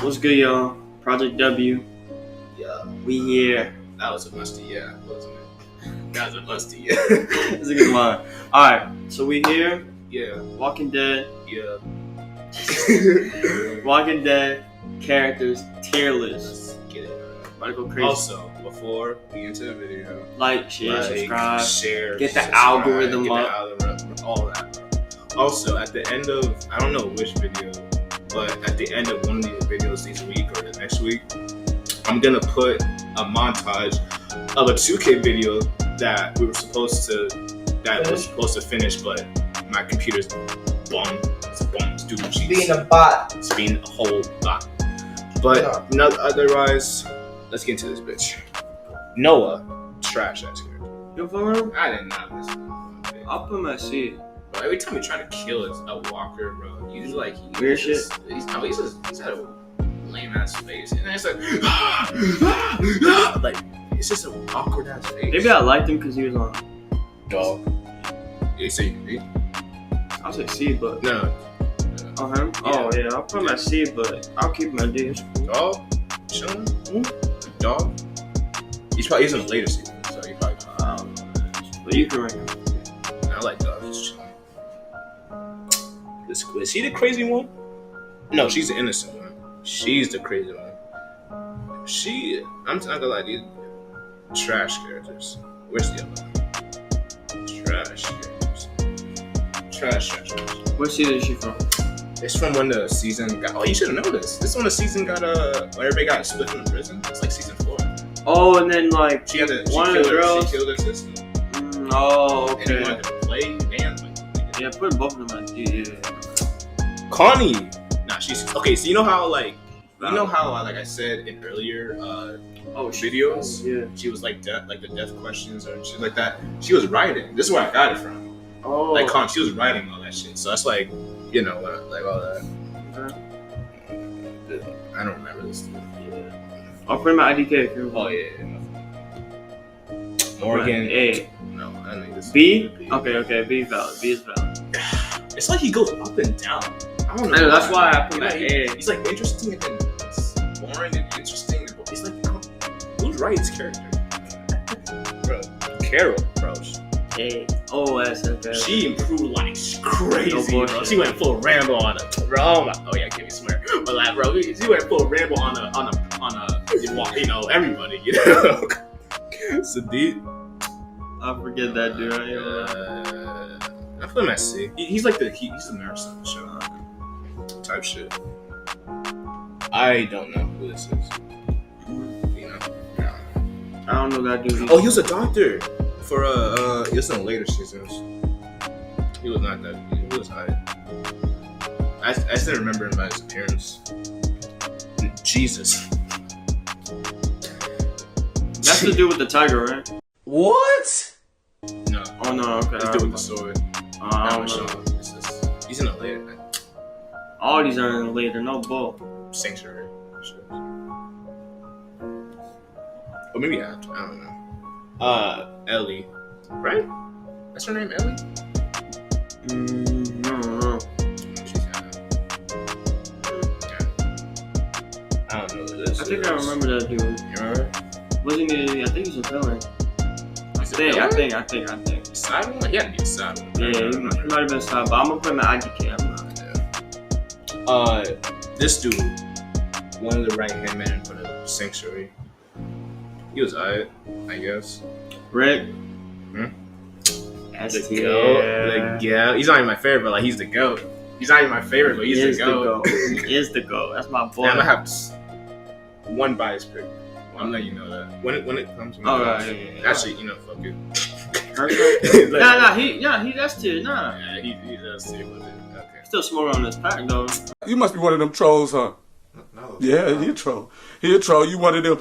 What's good, y'all? Project W. Yeah, We here. that was a musty, yeah, wasn't it? That was a musty, yeah. That's a good line. Alright, so we here. Yeah, Walking Dead. yeah. Walking Dead characters tier list. Let's get it. About to go crazy. Also, before we get into the video, Like, share, subscribe. share, Get the subscribe, algorithm get up. the algorithm, all that. Also, at the end of, I don't know which video, but at the end of one of these videos this week or the next week, I'm gonna put a montage of a 2K video that was supposed to finish, but my computer's bum. It's a bum. It's doing cheats. Being a bot. It's being a whole lot. But not otherwise, let's get into this bitch. Noah, trash ass character. You for real? I did not miss it. I'll put my seat. But every time you try to kill a walker, bro, you just like Weird shit. He's had a lame ass face, and then it's like, like it's just an awkward ass face. Maybe I liked him because he was on. Dog. You say B? I'll say C, but. No. Oh, him? Yeah. Oh, yeah. I'll put my C, but I'll keep my D. It's cool. Dog. Chilling. Dog. He's in the later season, so he probably. But you can rank him. I like Dog. He's chilling. Is he the crazy one? No, she's the innocent one. She's the crazy one. I'm not gonna lie, these trash characters. Where's the other one? Trash characters. Trash. What season is she from? It's from when the season got. Oh, you should have known this. This when the season got when everybody got split from the prison. It's like season 4. Oh, and then like She one of the girls. She killed her sister. Oh, And he okay. wanted to play bands. Yeah, put both of them on D. Yeah. Connie. Nah, she's okay. So you know how like I said in earlier videos, Yeah. she was like the death questions or shit like that. She was writing. This is where I got it from. Oh. Like she was writing all that shit. So that's like, you know, like all that. I don't remember this. I'll put my IDK if you Oh yeah. Morgan. A. No, I think this. B? Okay. B is valid. B is valid. It's like he goes up and down. I don't know. I know, that's why I put my Yeah, A. He's like interesting and then it's boring and interesting. He's like, who's writes character? Bro, Carol, bro. A. Oh, S. Okay. She improved like crazy, No bro. She went full Rambo on a bro. Oh yeah, can't be swear. But like, bro, she went full Rambo on a you know, everybody, you know. Sadiq. I forget that dude. I ain't gonna lie. I feel him C. He's like he's the nurse of the show. Type shit. I don't know who this is. You know? No. I don't know that dude. Oh, he was a doctor for he was in the later seasons. He was not that. He was high. I still remember him by his appearance. Jesus. That's the dude with the tiger, right? What? No. Oh no. Okay. This dude with the sword. I Not don't much know. on. He's in the later. All these are in later. No bull. Sanctuary. Or maybe after. I don't know. Ellie. Right? That's her name, Ellie? No. She's I don't know who this I think I remember that dude. You remember? Wasn't he? I think he's a villain. I think. Side one? He had to be a side one. Yeah, he might have been side, but I'm gonna put my IDK. I'm not. This dude, one of the right hand men for the sanctuary. He was alright, I guess. Rick. The goat. The goat. He's not even my favorite, but like he's the goat. He's not even my favorite, but he's the goat. He is the goat. That's my boy. Yeah, I'm gonna have one bias pick. I'm letting you know that when it comes to me. Yeah. Actually, you know, fuck it. He that's tier. Nah. Yeah, he does too. Okay. Still smoking on this pack though. You must be one of them trolls, huh? No. Yeah, he a troll. He a troll. You one of them.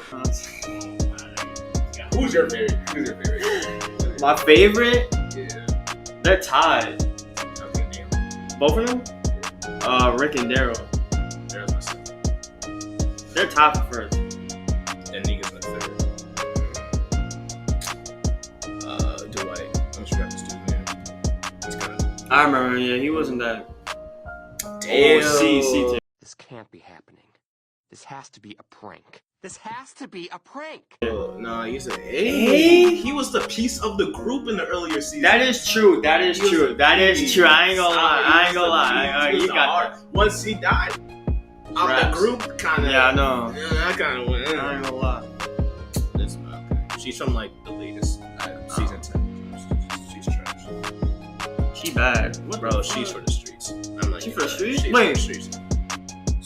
Who's your favorite? My favorite? Yeah. They're tied. Okay, name. Both of them? Rick and Daryl. There's my second. They're tied for first. And Negan's my third. Dwight. I'm sure that's dude's name. He's kind of. I remember. Yeah, he wasn't that. Damn. C tier. This can't be happening. This has to be a prank. This has to be a prank. No, he's an A. He was the piece of the group in the earlier season. That is true. That is true. That is true. I ain't gonna lie. I ain't gonna lie. You got that. Once he died, out the group kind of. Yeah, I know. I kind of went. I ain't gonna lie. It's okay. She's from like the latest season 10. She's trash. She bad. Bro, she's for the streets. I'm like, She for the streets? She's Wait. for the streets.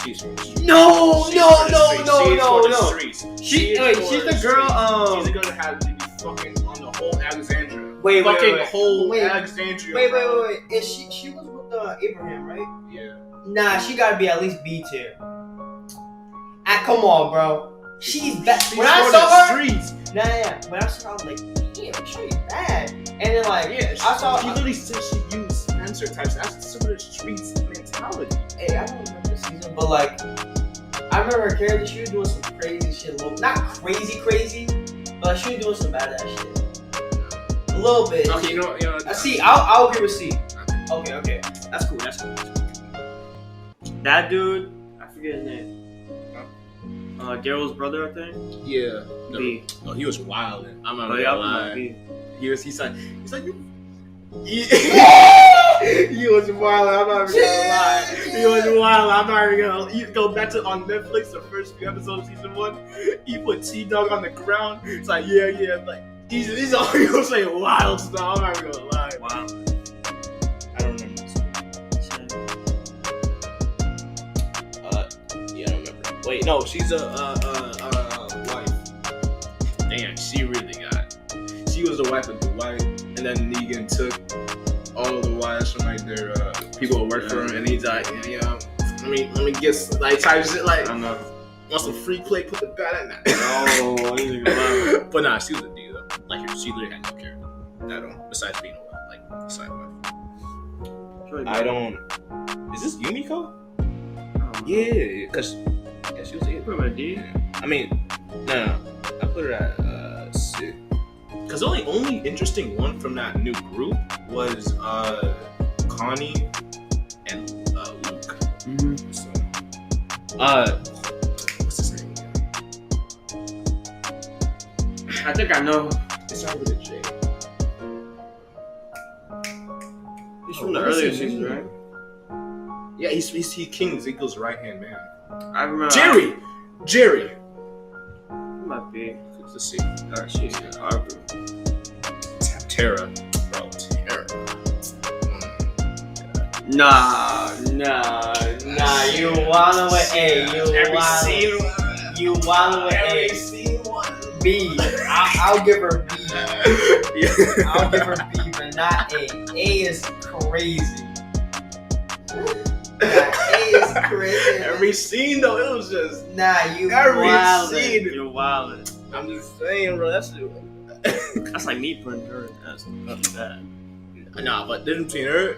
She's for the streets. No, She's no, for the no, streets. no, She's no, for the no. streets. She's the streets. girl. She's the girl that had to be fucking on the whole Alexandria. Wait, fucking whole Wait. Alexandria. Wait. bro. And she was with Abraham, right? Yeah. Nah, she gotta be at least B tier. Ah, come on, bro. She's bad. She's When I for saw the her, streets. nah. When I saw her, I was like, damn, she's bad. And then like, Yeah, I saw. she literally said she used Spencer types. That's some of the streets mentality. Hey, I don't remember the season, but like, I remember her character. She was doing some crazy shit. Not crazy, but she was doing some badass shit. A little bit. Okay, you know. I see. I'll give her C. Okay. That's cool. That dude, I forget his name. Daryl's brother, I think. Yeah. B. No, he was wild. I'm not Oh, gonna yeah, lie. B. He's like you. He was wild. I'm not even gonna lie. He was wild. I'm not even gonna. You go back to on Netflix, the first few episodes of season 1. He put T-Dog on the ground. It's like yeah. Like he's all he was saying wild stuff. I'm not even gonna lie. Wow. I don't remember this one. Yeah, I don't remember. Wait, no, she's a wife. Damn, she really got. She was the wife of the wife, and then Negan took all the wives from like their people who work for him, and he's like, yeah, let me get like type shit like, I know. want some free play, put the bat in that. Oh, he's a good one. But nah, she was a D though. Like she literally had no character at all, besides being a wife, like side wife. I don't. Is this Yumiko? Yeah, cause she was a. Put him at D. I mean, no. I put her at C. Cause the only interesting one from that new group was Connie and Luke. Mm-hmm. So, what's his name again? I think I know. It's not with a J. He's from the earlier season, right? Yeah, he's King Ezekiel's right hand man. I remember. Jerry. He might be. Let's see. Alright, she's Harper. Tara. Bro, Tara. Nah. You wanna with A. You wanna with Every A. scene one. B. I'll give her B. Yeah. I'll give her B, but not A. A is crazy. A is crazy. Every scene though, it was just Nah, you every wildin'. scene. You're wild. I'm just saying, bro. That's That's like me putting her as that. nah, but difference between her.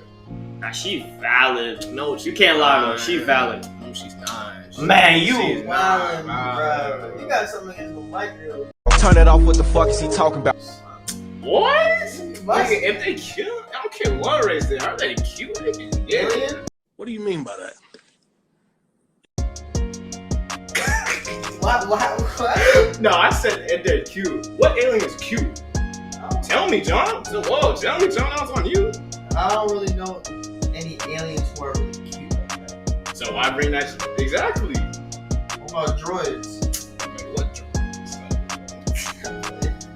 Nah, she valid. No, You can't lie though. She valid. No, she's not. Man, you She's wildin', not, bro. You got something against the white girl. Turn it off. What the fuck is he talking about? What? What? Nigga, if they cute, I don't care what race they are. They cute. They can get it. Alien? What do you mean by that? What? No, I said if they're cute. What alien is cute? Tell me, John. Whoa, tell me, John. I was on you. I don't really know any aliens who are really cute like that. So why bring that? Exactly. What about droids? Like, what?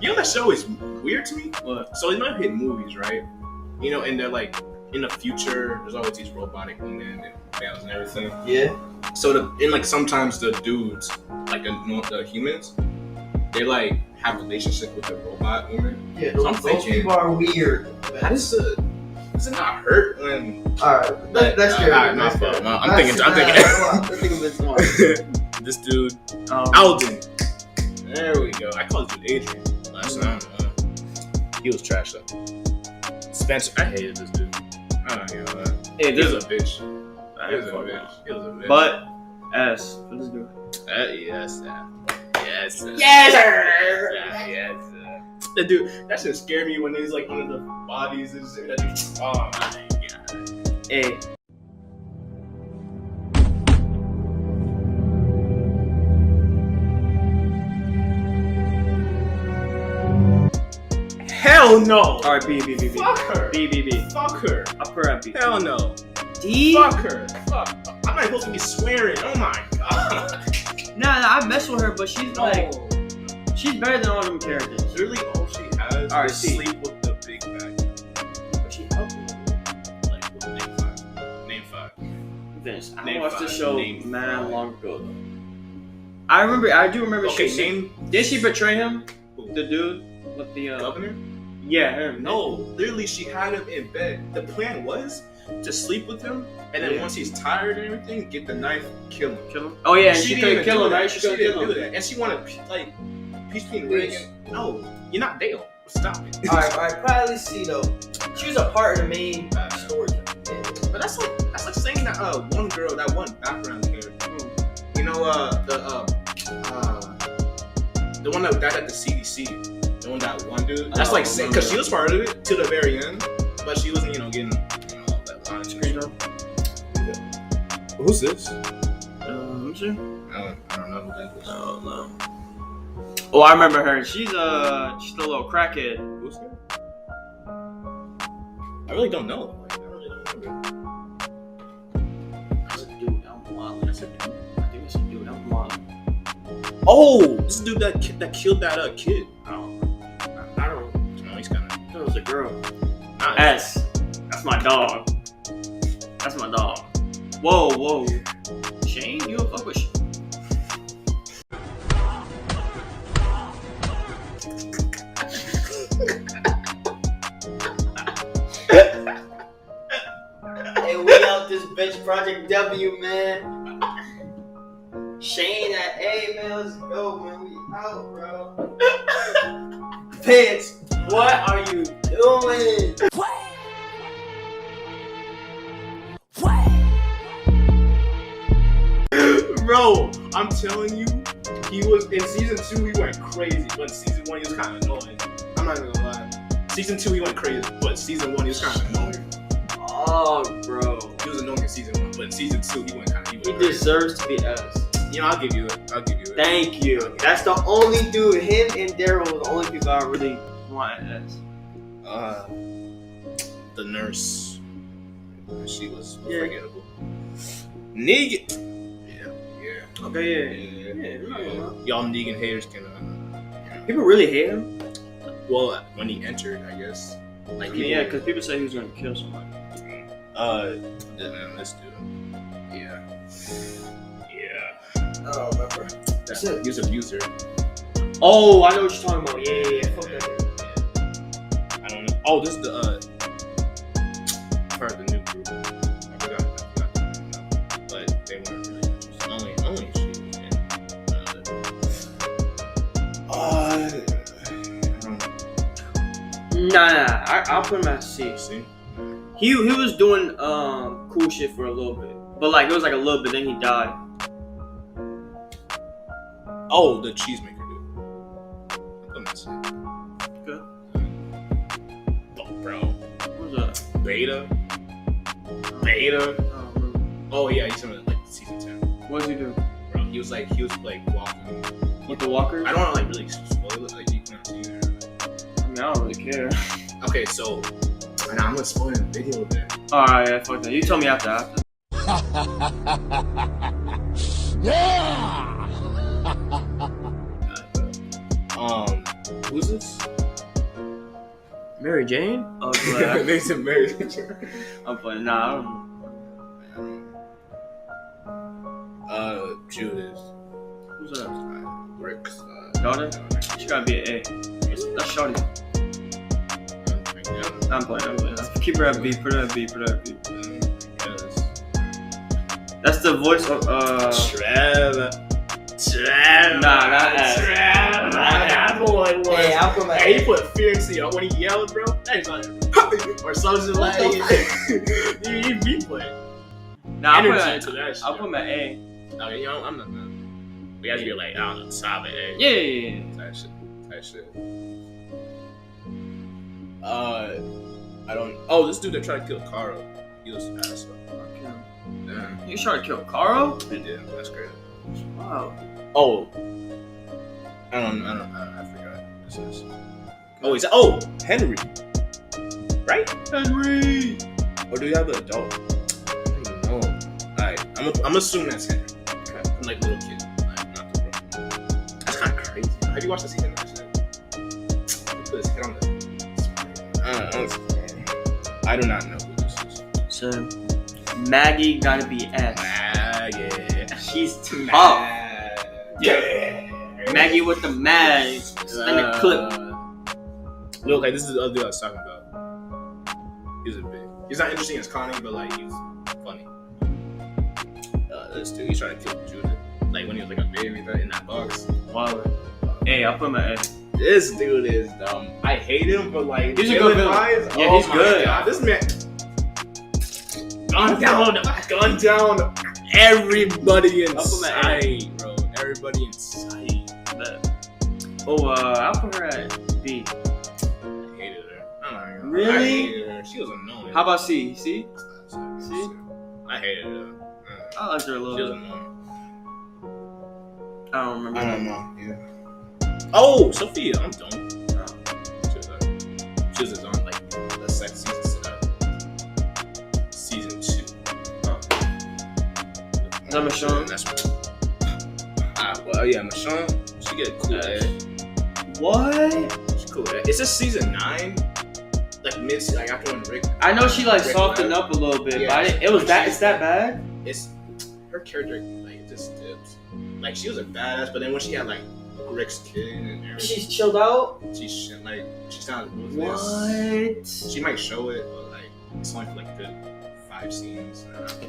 You know that show is weird to me. What? So you might hit movies, right? You know, and they're like in the future. There's always these robotic women and males and everything. Yeah. So sometimes the dudes, like the humans, they like have relationship with the robot woman. Yeah, So I'm those thinking, people are weird. how does it not hurt when? Alright, that's good. Alright, my fault. I'm thinking. This dude, Alden. There we go. I called you Adrian last time. He was trash though. Spencer, I hated this dude. I don't know. Hey, He was this a bitch. I He was a fuck bitch. He was a bitch. But S for this dude. Yes, yes, Yes, sir. yes. The dude, that shit scared me when he's like under the bodies and shit. That dude, oh my god. A. Hell no. Alright, B. Fuck her. B. Fuck her. I put her at B. Hell no. D? Fuck her. Fuck. I'm not supposed to be swearing. Oh my god. Nah, I mess with her, but she's No. like, she's better than all them characters. Literally all she has Alright, is C. sleep with the big bag. But she helped me. Like, with name 5. Name 5. Vince, I Name watched the five. show Name man five. long ago though. I do remember Okay, she name. did she betray him? Who? The dude with the Governor? yeah, him. No, literally she had him in bed. The plan was to sleep with him, and then Yeah. once he's tired and everything, get the knife, kill him. Kill him. Oh yeah, and she didn't couldn't even kill do him, that. right? She couldn't didn't kill do him. that, and she wanted like peace between Reagan. No, you're not Dale. Stop it. Alright, probably C though. She was a part of the main story. But that's like saying that one girl, that one background character. You know the one that died at the CDC. The one that one dude. That's like saying because she was part of it to the very end, but she wasn't getting all that line. Screen time. Who's this? Let me see. I don't know who that is. Oh no. Oh, I remember her. She's a little crackhead. Who's that? I really don't know. Like, I really don't remember. That's a dude. I'm wild. That's a dude. I think it's a dude. I'm wild. Oh, this dude that killed that kid. I don't. No, he's kind of. It was a girl. Nice. S. That's my dog. That's my dog. Whoa. Shane, you a fuck with Shane? Hey, we out this bitch Project W, man. Shane at A, man. Let's go, man. We out, bro. Vince, what are you doing? Bro, I'm telling you, he was in season 2. He went crazy, but in season 1 he was kind of annoying. I'm not even gonna lie. Season 2 he went crazy, but season 1 he was kind of annoying. Oh, bro. He was annoying in season 1, but in season 2 he went He crazy. deserves to be S. You know, I'll give you it. Thank you. That's the only dude. Him and Daryl were the only people I really want S. The nurse. She was Yeah. forgettable. Negan. Yeah. Okay, yeah. Y'all Negan haters can. People really hate him. Well, when he entered, I guess. Like, I mean, yeah, because people say he was gonna kill somebody. Let's do it. Yeah. I don't remember. That's it. He was an abuser. Oh, I know what you're talking about. Yeah. Fuck that. I don't know. Oh, this is the part of the new group. I forgot. But they weren't really interested. Only she was in. Nah. I'll put him at C. See? He was doing cool shit for a little bit, but like it was like a little bit. Then he died. Oh, the cheesemaker dude. Let me see. Good. Oh, bro. What was that? Beta. I don't remember. Oh yeah, he's in like season 10. What does he do? Bro, he was like walking. With the walkers? I don't want to like really spoil it. Like you can't see it. I mean, I don't really care. Okay, so and I'm gonna spoil the video a bit. Alright, yeah, fuck that. You tell me after. Who's this? Mary Jane? Oh, good. They said Mary. I'm playing. Nah, I don't know. Judas. Who's that? Rick's. Daughter? She gotta be an A. That's Shorty. I'm playing. Keep her at B. Put her at B. That's the voice of Trev. Nah, not S. That boy was. Hey, I'll come back. Hey, he put fear into you when he yelled, bro. That is not or something like he be playing. Nah, Energy into that shit. I'll put him at A. Okay, you know, I'm not. We have to get like I don't know, top of A. Yeah. That shit. I don't. Oh, this dude that tried to kill Carl. He was an asshole. Damn. You trying to kill Carl? He did. That's great. Wow. Oh. I forgot. This is. Oh, Henry. Right? Henry. Or do you have an adult? I don't even know. Alright, I'm assuming that's Henry. Okay. I'm like little kid. Like, not the bro. That's kind of crazy. Have you watched the season? He put his head on the. I do not know who this is. So, Maggie gotta be S. Maggie. She's tough. Yeah. Maggie with the mag. Spin the clip. Look, like, this is the other dude I was talking about. He's not interesting as Connie, but like he's funny. This dude, he's trying to kill Judith. Like when he was like a baby in that box. Wow. Hey, I'll put my A. This dude is dumb. I hate him, but like he's a good villain. Yeah, he's good. God, this man gun down everybody in sight, bro. Everybody in sight. Oh, I'll put her at B. I hated her. I'm not gonna Really? I hated her. She was annoying. How about C? C? See? I hated her. I liked her a She was little bit. annoying. I don't remember. I don't know. Yeah. Oh, Sophia, I'm dumb. She was on like the second season 2. Is that Michonne? That's well, yeah, Michonne. She get cool head. What? She cool head. It's just season 9. Like like after when Rick. I know she like Rick softened left. up a little bit, Yeah, but it was that. It's that bad. It's her character like it just dips. Like she was a badass, but then when she had like Rick's kid and everything, She's chilled out. she's not ruthless. What? She might show it, but like it's only for like good 5 scenes.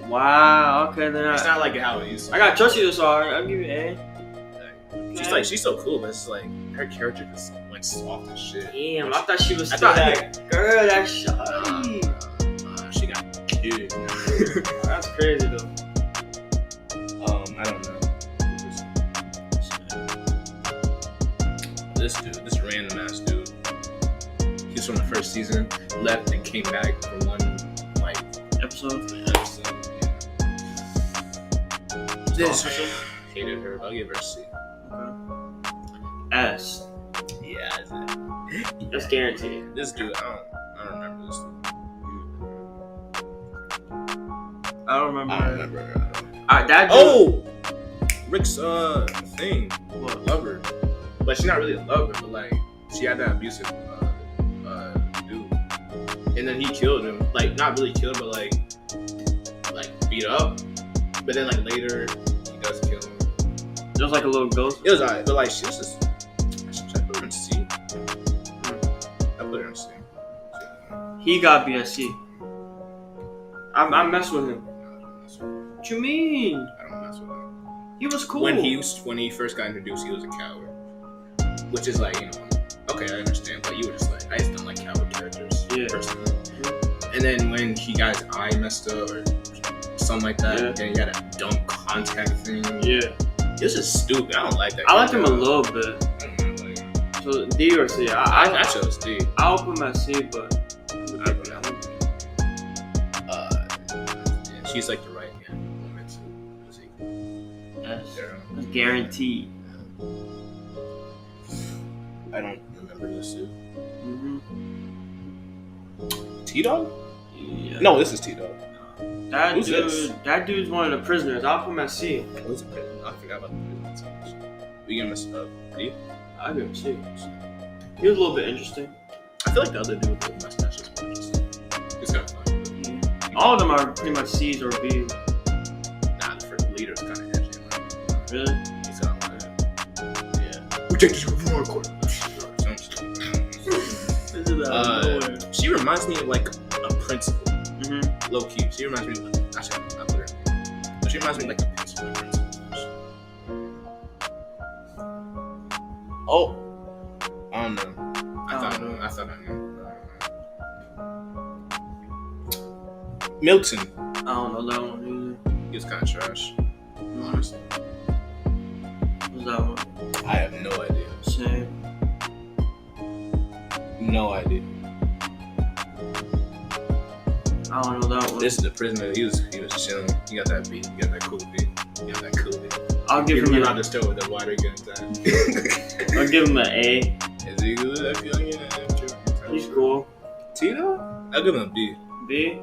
Wow. Okay, then It's not like how it used to. I got trust you this hard. I'll give you an She's so cool, but it's like her character just went soft as shit. A. Damn, I thought she was I still thought- that girl. That shy. She got kids. That's crazy though. I don't know. This random ass dude. He's from the first season, left and came back for one like Episode. episode. This hated her. I'll give her a C. S. Yeah, That's guaranteed. this dude. I don't remember this dude. I don't remember. I don't remember her at all. That dude. Oh, Rick's thing. What? Lover, but she's not really a lover, but like she had that abusive dude, and then he killed him. Like not really killed, but like beat up. But then like later he does kill him. There was like a little ghost. It was alright, but like she was just. I put her in C. I put her in C. He got BSC. I mess with him. What you mean? I don't mess with him. He was cool. When he first got introduced, he was a coward, which is like okay, I understand, but you were just like I just don't like coward characters personally. And then when he got his eye messed up or something like that, and he got a dumb contact thing. Yeah. This is stupid. I don't like that. I liked him a little bit. I don't know, like, So D or C? I chose D. I'll put my C, but She's like the right hand woman to that's guaranteed. I don't remember this dude. Mm-hmm. T-Dog? Yeah. No, this is T-Dog. Who's this? That dude's one of the prisoners. I'll put my C. Who's the prison? I forgot about the prison so much. We give him a D? I'll give him C. He was a little bit interesting. I feel like the other dude with the mustache is more interesting. It's kind of fun. All of them are pretty much C's or B's. Nah, the first leader is kind of edgy. Really? He's kind of like, yeah. We take this from our court. She reminds me of like a principal. Mm-hmm. Low key. She reminds me of like, actually, I put her. But she reminds me of like a principal. Oh. I don't know. I thought I knew. Milton. I don't know that one either. He was kind of trash. Honestly. What's that one? I have no idea. Same. No idea. I don't know that one. This is the prisoner. He was chilling. He got that beat. He got that cool beat. I'll give him around the store with the water gun time. I'll give him an A. Is he good? I feel like Tito? I'll give him a B. B?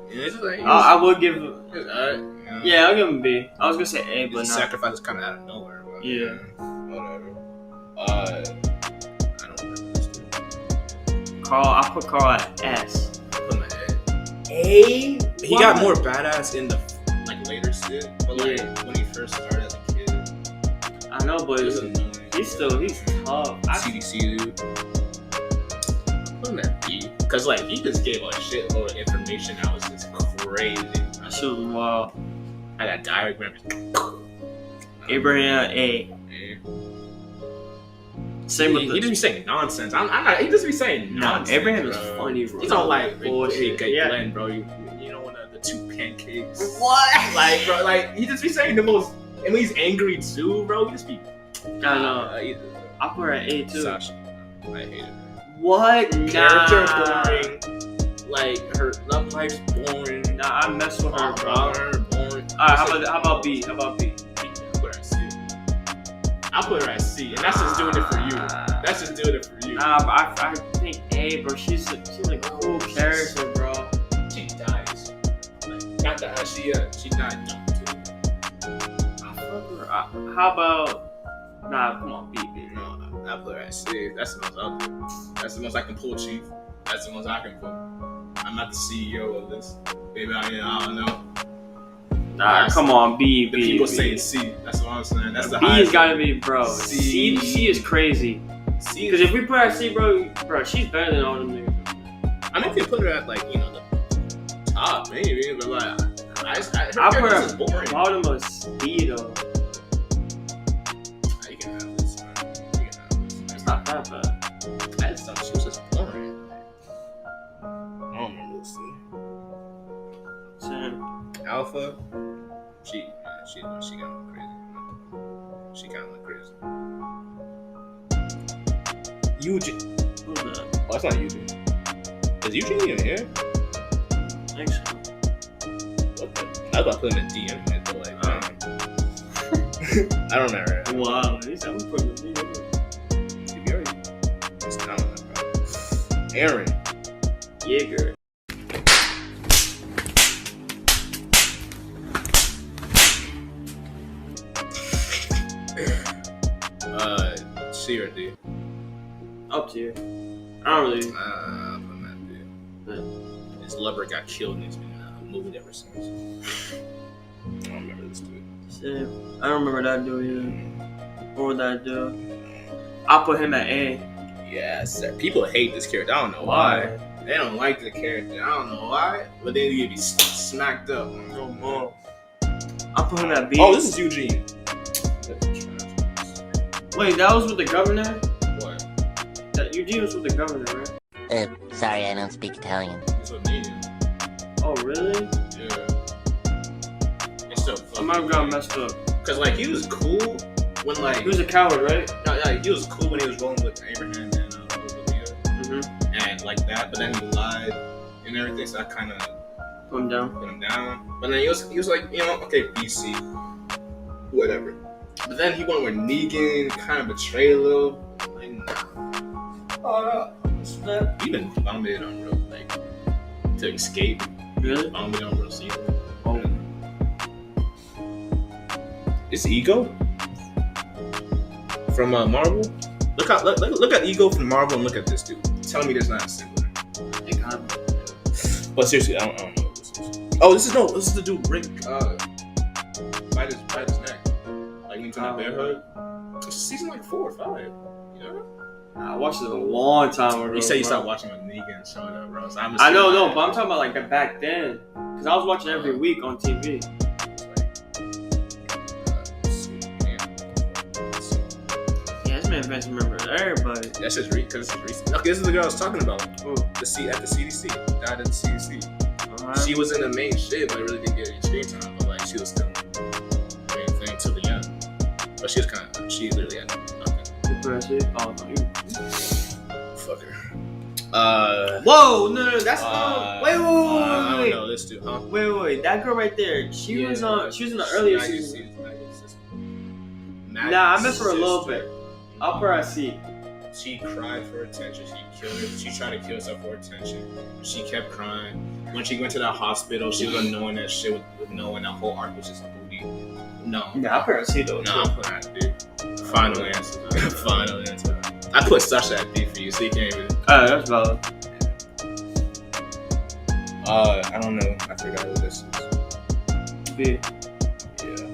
Yeah, it's just like, I would give. alright. Yeah, I'll give him B. I was gonna say A, but His no. sacrifice is kind of out of nowhere. But, Yeah. Whatever. I don't remember this dude. Carl, I put Carl at S. Put him at A. A? He got more badass in the like later shit, but like when he first started as a kid, I know, but it was annoying. he's tough. CDC dude. Put him at B, cause like he just gave a shitload of information that was just crazy. That shit was wild. I got diagram. Abraham A. Same with He the. just be saying nonsense. I'm not. He just be saying Nah, nonsense. Abraham is bro. funny, bro. He's all like, Bullshit. hey, Yeah. Glenn, bro. You know one of the two pancakes. What? Like, bro, like he just be saying the most. And when he's angry too, bro, he just be. I know. I put her at A too. Sasha, I hate it. What? Character Nah. boring. Like her love life's boring. Nah, I mess with her, bro. Her boring. Alright, how about B? How about B? I'll put her at C. I'll put her at C, and that's just doing it for you. That's just doing it for you. Nah, but I think A, bro. She's a cool character, bro. She dies. Like, not that she died young too. I fuck with her. How about? Nah, come on, B. No, I'll put her at C. That's the most out there. That's the most I can pull, Chief. That's the most I can pull. I'm not the CEO of this. Maybe I don't know. Nah, come on, B. The B. people B. saying C. That's what I'm saying. That's the B has highest. gotta be, bro. C. C is crazy. C. Because if we put her at C, bro, she's better than all them niggas. I mean, if you put her at like the top, maybe, but like I put her is at boring. bottom of C though. You can have this. Man. You can have this. It's not that bad. I just thought she was just boring. I don't remember this thing. Same. Alpha, she kind of went crazy. She kind of went crazy. Eugene. Who's that? Oh, that's not Eugene. Is Eugene even here? I think so. What the? I was about to put him in D anyway, but like, I don't remember. Wow, he said we put him in D. It's down on that, bro. Aaron. Jaeger. C or D? Up to you. I don't really. I'll put him at D. His lover got killed and he's been moving ever since. I don't remember this dude. Same. I don't remember that dude either. What would that do? I'll put him at A. Yes, sir. People hate this character. I don't know why. They don't like the character. I don't know why. But then you get be smacked up. No more. I'll put him at B. Oh, this is Eugene. Wait, that was with the governor? What? That Eugene was with the governor, right? Sorry, I don't speak Italian. It's what me. Oh, really? Yeah. It's so I might have got messed up. Cause like he was cool when like He was a coward, right? no, he was cool when he was rolling with Abraham and Leah Mm-hmm. and like that, but then he lied and everything, so I kind of Put him down. put him down. But then he was like, you know, okay, BC, whatever. But then he went with Negan, kind of betrayed a little. Like, nah. Even vomited on real, like to escape. Really? Vomited on real scene. Oh. It's Ego from Marvel. Look at Ego from Marvel and look at this dude. Tell me there's not a similar. It kind of. But seriously, I don't know what this is. Oh, this is the dude Rick bite his neck. Like when he's on the bear hug. It's season like 4 or 5. You know? I watched it a long time ago. You said you bro. stopped watching when Negan showed up, bro. So I'm just I know, saying, no, but I'm talking about like back then. Because I was watching every week on TV. Yeah, this man Vince remembers everybody. That's just because it's recent. Okay, this is the girl I was talking about. Ooh. At the CDC. Died at the CDC. Alright. She was in the main shit, but really didn't get any screen time. But like, she was still the main thing till the end. But she literally had nothing. You put her at C? Oh, no, you. Fuck her. Whoa, no, that's wait, I don't wait. know this dude, huh? Wait, that girl right there. She was in the earlier season. Maggie. Nah, I miss her a little bit. I'll put her at C. She cried for attention. She tried to kill herself for attention. She kept crying. When she went to that hospital, she was annoying that shit with knowing that whole arc was just a booty. No. Yeah, I put C though. No, I'm putting that D. Final answer. Final answer. I put Sasha at D for you, so you can't even. That's valid. I don't know. I forgot who this is. B. Yeah.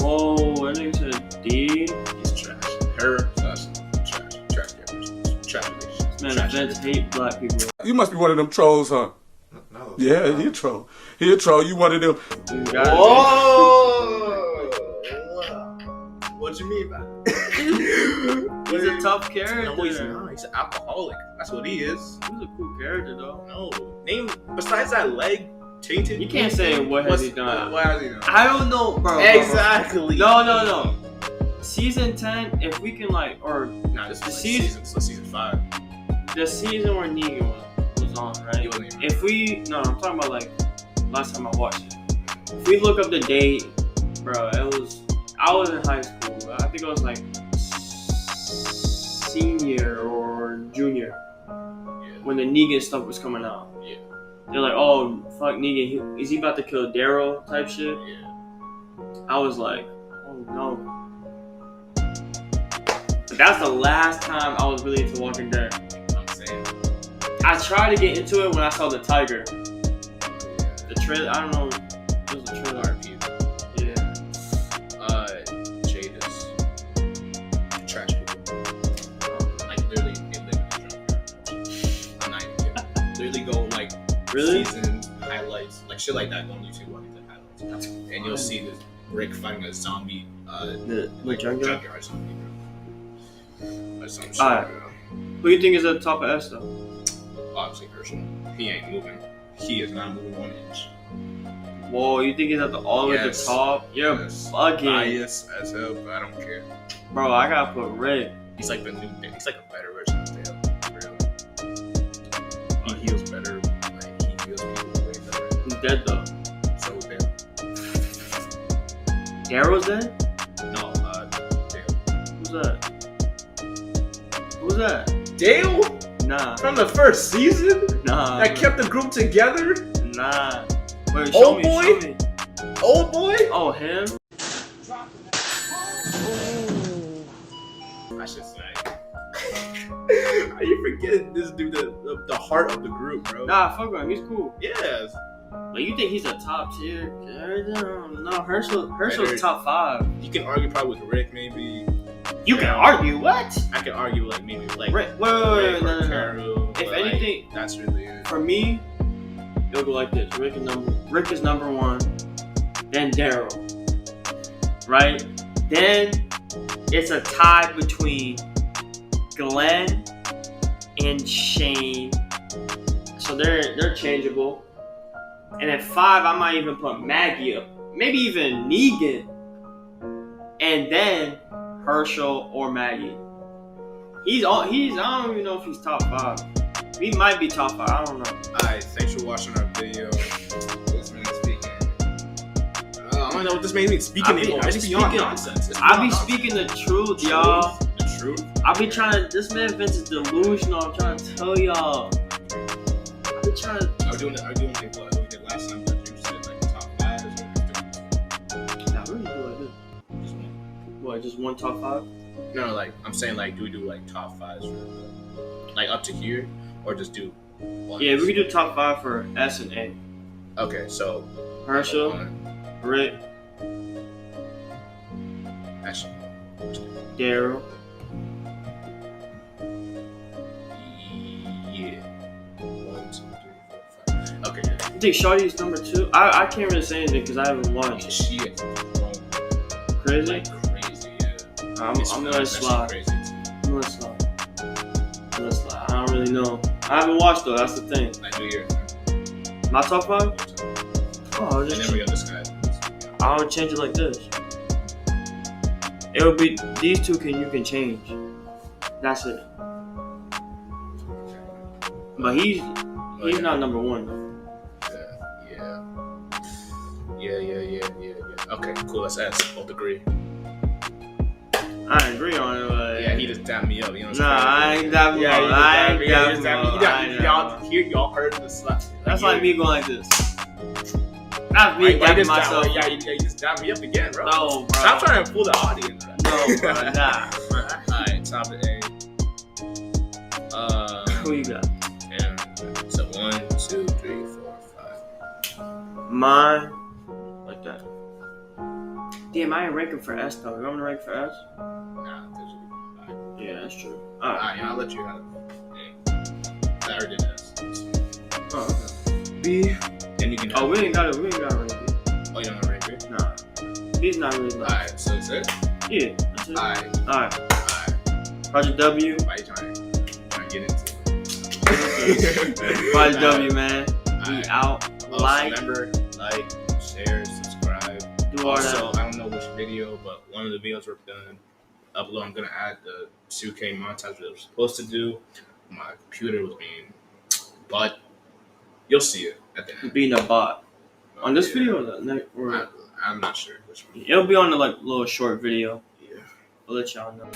Whoa, I think it said D. He's trash. Her, Sasha, trash. Trash characters. Trash relationships. Man, Trash Vince hate black people. You must be one of them trolls, huh? No. Yeah, he a troll. He a troll. You one of them. You gotta Whoa! What you mean by be. He's a tough character. No, he's not. He's an alcoholic. That's what he is. He's a cool character though. No. Name, besides that leg tainted. You can't say what has he done. What has he done? I don't know, bro. Exactly. No. Season 10, if we can or Nah, this The is season- season 5. the season where Negan was on, He right? wasn't even- If we, no, I'm talking about last time I watched it. If we look up the date, bro, I was in high school. I think it was senior or junior when the Negan stuff was coming out. Yeah. They're like, oh, fuck Negan, is he about to kill Daryl type shit? Yeah. I was like, oh no. But that's the last time I was really into Walking Dead. I'm saying. I tried to get into it when I saw the tiger. Yeah. The trailer, I don't know. It was a trailer. RP. Yeah. Jadis. Trash people. Like literally, they live in the junkyard. I'm not even kidding. Literally go Really? season highlights, like shit like that. Go on YouTube, watch the highlights, and you'll see this Rick fighting a zombie. The junkyard? Junkyard zombie. Or some shit. Alright. Who do you think is at the top of S though? Obviously Herschel. He ain't moving. He is not moving 1 inch. Whoa, you think he's at all the way at the Yes. top? You're Yes. bugging. Bias as hell, but I don't care. Bro, I gotta put Rick. He's like the new. He's like a better version of Dale. Really. He heals better. Like he heals people way better. He's dead though. So is Dale. Daryl's dead? No, Dale. Who's that? Who's that? Dale Nah. from the first season Nah. that kept the group together. Nah. Wait, show Old me, boy? show me. Old boy. Oh, him? I should say. Are you forgetting this dude, the heart of the group, bro? Nah, fuck him. He's cool. Yes. But you think he's a top tier character? No, Herschel's Better. top 5. You can argue probably with Rick, maybe. You can argue what? I can argue like maybe like Rick, wait, Rick no. or Carol, If but, like, anything, that's really it. for me, it'll go like this: Rick is number 1, then Daryl, right? Then it's a tie between Glenn and Shane, so they're changeable. And at 5, I might even put Maggie up, maybe even Negan, and then Herschel or Maggie. I don't even know if he's top 5. He might be top 5. I don't know. Alright, thanks for watching our video. This man speaking. I don't know what this man means. Speaking anymore. It's beyond nonsense. It's I beyond be nonsense. speaking the truth, y'all. The truth. I be trying to. This man Vince is delusional. I'm trying to tell y'all. I be trying to. Are we doing like what we did last time? That you said like the top 5 is what we're doing. Nah, really do like this. Just one. What? Just one top 5? No, like I'm saying, like do we do like top 5s for like up to here, or just do one? Yeah, we can do top 5 for S and A. Okay, so Herschel, Rick, actually, Daryl. yeah. 1, 2, 3, 4, 5. Okay, yeah. I think Shawty's number 2. I can't really say anything because I haven't watched. She is Crazy. like crazy, yeah. I'm gonna It's slide. crazy too. I'm gonna slide. I don't really know. I haven't watched though. That's the thing. Like New Year's. My top 5? Oh, And then we got this guy. I would change it like this. It would be these two. You can change. That's it. But he's not number 1 though. Yeah. Okay, cool. Let's S. Both agree. I agree on it. But Yeah, he just dap me up. You know what Nah, I ain't dapping Yeah, him you up. I ain't just dapping dap him me up. up. Y'all heard the slap. That's like me going like this. Not me dapping myself. Yeah, you just dap me up again, bro. No, bro. Stop trying to fool the audience. No, bro. Nah. Alright, topic A. Who you got? And so 1, 2, 3, 4, 5. Mine. Like that. Damn, I ain't ranking for S though. You want me to rank for S? Nah, because Yeah, that's true. Alright. Alright, I'll let you have it. I already did that. Oh, okay. B. Then you can. Oh, we ain't got it. We ain't got to rank B. Oh, you don't know rank B? Nah. B's not really like. Alright, so it's it? Yeah. That's it. Alright. Alright. Project W. Why you trying to get into it? Project W, man. We Alright. out. Also, Like. remember, like, share, subscribe. Do all Also, that. I don't know which video, but one of the videos we're gonna upload, I'm gonna add the 2K montage that I was supposed to do. My computer was being, but you'll see it at the end. Being a bot. On this Yeah. video or the next? Or I'm not sure which one. it'll be on the like little short video. Yeah. I'll let y'all know.